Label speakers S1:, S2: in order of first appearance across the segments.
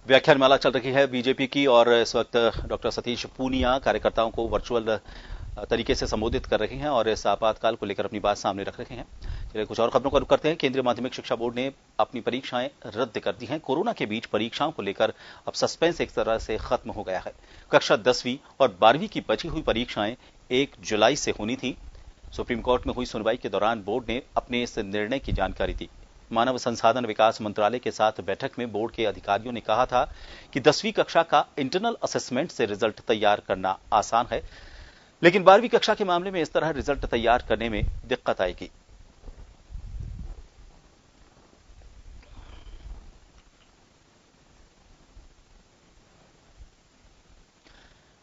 S1: व्याख्यानमाला चल रही है बीजेपी की और इस वक्त डॉक्टर सतीश पूनिया कार्यकर्ताओं को वर्चुअल तरीके से संबोधित कर रहे हैं और इस आपातकाल को लेकर अपनी बात सामने रख रहे हैं। चलिए कुछ और खबरों का रुख करते हैं। केंद्रीय माध्यमिक शिक्षा बोर्ड ने अपनी परीक्षाएं रद्द कर दी हैं। कोरोना के बीच परीक्षाओं को लेकर अब सस्पेंस एक तरह से खत्म हो गया है। कक्षा 10वीं और 12वीं की बची हुई परीक्षाएं 1 जुलाई से होनी थी। सुप्रीम कोर्ट में हुई सुनवाई के दौरान बोर्ड ने अपने इस निर्णय की जानकारी दी। मानव संसाधन विकास मंत्रालय के साथ बैठक में बोर्ड के अधिकारियों ने कहा था कि 10वीं कक्षा का इंटरनल असेसमेंट से रिजल्ट तैयार करना आसान है, लेकिन 12वीं कक्षा के मामले में इस तरह रिजल्ट तैयार करने में दिक्कत आएगी।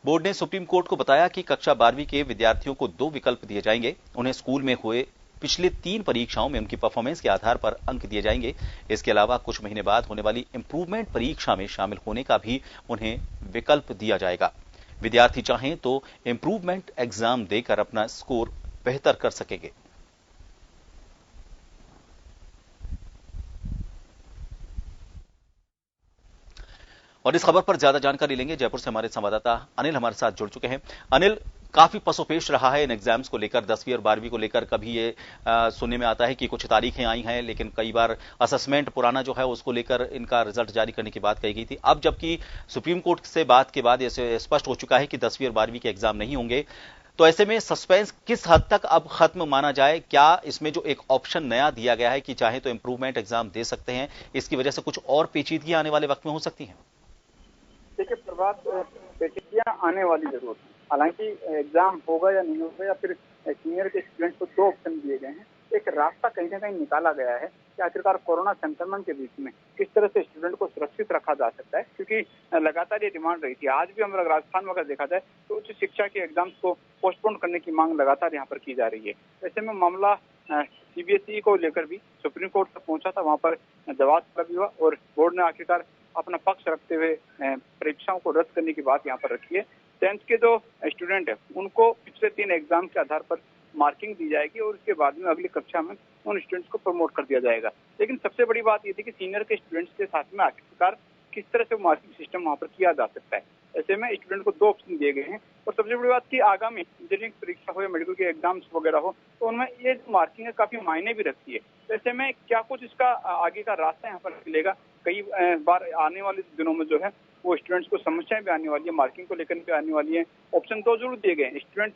S1: बोर्ड ने सुप्रीम कोर्ट को बताया कि कक्षा 12वीं के विद्यार्थियों को 2 विकल्प दिए जाएंगे। उन्हें स्कूल में हुए पिछले 3 परीक्षाओं में उनकी परफॉर्मेंस के आधार पर अंक दिए जाएंगे। इसके अलावा कुछ महीने बाद होने वाली इंप्रूवमेंट परीक्षा में शामिल होने का भी उन्हें विकल्प दिया जाएगा। विद्यार्थी चाहें तो इंप्रूवमेंट एग्जाम देकर अपना स्कोर बेहतर कर सकेंगे। और इस खबर पर ज्यादा जानकारी लेंगे। जयपुर से हमारे संवाददाता अनिल हमारे साथ जुड़ चुके हैं। अनिल, काफी पसोपेश रहा है इन एग्जाम्स को लेकर, 10वीं और 12वीं को लेकर। कभी ये सुनने में आता है कि कुछ तारीखें आई हैं, लेकिन कई बार असेसमेंट पुराना जो है उसको लेकर इनका रिजल्ट जारी करने की बात कही गई थी। अब जबकि सुप्रीम कोर्ट से बात के बाद ये स्पष्ट हो चुका है कि 10वीं और 12वीं के एग्जाम नहीं होंगे, तो ऐसे में सस्पेंस किस हद तक अब खत्म माना जाए? क्या इसमें जो एक ऑप्शन नया दिया गया है कि चाहे तो इंप्रूवमेंट एग्जाम दे सकते हैं, इसकी वजह से कुछ और पेचीदगियां आने वाले वक्त में हो सकती हैं?
S2: देखिए प्रभात, पेचीदगियां आने वाली जरूर है। हालांकि एग्जाम होगा या नहीं होगा, या फिर सीनियर के स्टूडेंट को 2 ऑप्शन दिए गए हैं। एक रास्ता कहीं ना कहीं निकाला गया है कि आखिरकार कोरोना संक्रमण के बीच में किस तरह से स्टूडेंट को सुरक्षित रखा जा सकता है, क्योंकि लगातार ये डिमांड रही थी। आज भी हम राजस्थान में अगर देखा जाए तो उच्च शिक्षा के एग्जाम्स को पोस्टपोन करने की मांग लगातार यहाँ पर की जा रही है। ऐसे में मामला सीबीएसई को लेकर भी सुप्रीम कोर्ट तक पहुंचा था। वहां पर जवाब तलब हुआ और बोर्ड ने आखिरकार अपना पक्ष रखते हुए परीक्षाओं को रद्द करने की बात यहाँ पर रखी है। 10th के जो स्टूडेंट है उनको पिछले 3 एग्जाम के आधार पर मार्किंग दी जाएगी और उसके बाद में अगली कक्षा में उन स्टूडेंट्स को प्रमोट कर दिया जाएगा। लेकिन सबसे बड़ी बात ये थी कि सीनियर के स्टूडेंट्स के साथ में आखिरकार किस तरह से मार्किंग सिस्टम वहाँ पर किया जा सकता है। ऐसे में स्टूडेंट को 2 ऑप्शन दिए गए हैं और सबसे बड़ी बात की आगामी इंजीनियरिंग परीक्षा हो या मेडिकल के एग्जाम्स वगैरह हो, तो उनमें ये मार्किंग है काफी मायने भी रखती है। ऐसे में क्या कुछ इसका आगे का रास्ता यहाँ पर मिलेगा। कई बार आने वाले दिनों में जो है वो स्टूडेंट्स को समस्याएं भी आने वाली है, मार्किंग को लेकर भी आने वाली है। ऑप्शन 2 जरूर दिए गए। स्टूडेंट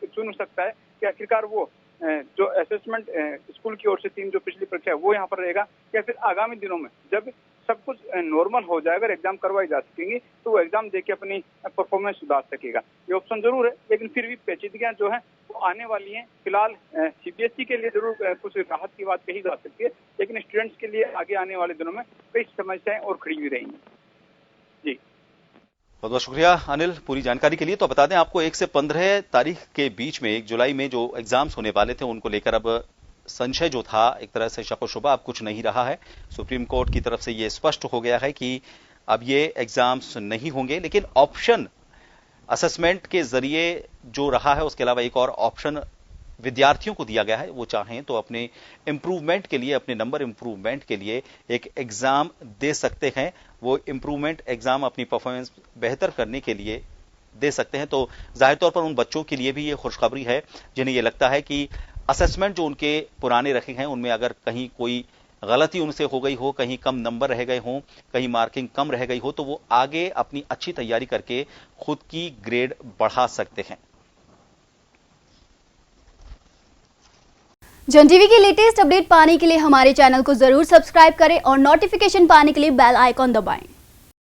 S2: चुन सकता है कि आखिरकार वो जो असेसमेंट स्कूल की ओर से 3 जो पिछली परीक्षा है वो यहाँ पर रहेगा, या फिर आगामी दिनों में जब सब कुछ नॉर्मल हो जाएगा, एग्जाम करवाई जा सकेंगी, तो वो एग्जाम देके अपनी परफॉर्मेंस सुधार सकेगा। ये ऑप्शन जरूर है, लेकिन फिर भी पेचीदगियां जो है वो आने वाली हैं। फिलहाल सीबीएसई के लिए जरूर कुछ राहत की बात कही जा सकती है, लेकिन स्टूडेंट्स के लिए आगे आने वाले दिनों में कई समस्याएं और खड़ी हुई रहेंगी। जी,
S1: बहुत बहुत शुक्रिया अनिल पूरी जानकारी के लिए। तो बता दें आपको 1 से 15 तारीख के बीच में 1 जुलाई में जो एग्जाम्स होने वाले थे उनको लेकर अब संशय जो था, एक तरह से शक व शुबा, अब कुछ नहीं रहा है। सुप्रीम कोर्ट की तरफ से ये स्पष्ट हो गया है कि अब ये एग्जाम्स नहीं होंगे, लेकिन ऑप्शन असेसमेंट के जरिए जो रहा है उसके अलावा एक और ऑप्शन विद्यार्थियों को दिया गया है। वो चाहें तो अपने इंप्रूवमेंट के लिए, अपने नंबर इंप्रूवमेंट के लिए एक एग्जाम दे सकते हैं। वो इंप्रूवमेंट एग्जाम अपनी परफॉर्मेंस बेहतर करने के लिए दे सकते हैं। तो जाहिर तौर पर उन बच्चों के लिए भी ये खुशखबरी है जिन्हें ये लगता है कि असेसमेंट जो उनके पुराने रखे हैं उनमें अगर कहीं कोई गलती उनसे हो गई हो, कहीं कम नंबर रह गए हों, कहीं मार्किंग कम रह गई हो, तो वो आगे अपनी अच्छी तैयारी करके खुद की ग्रेड बढ़ा सकते हैं।
S3: जन टीवी की लेटेस्ट अपडेट पाने के लिए हमारे चैनल को जरूर सब्सक्राइब करें और नोटिफिकेशन पाने के लिए बेल आइकॉन दबाएं।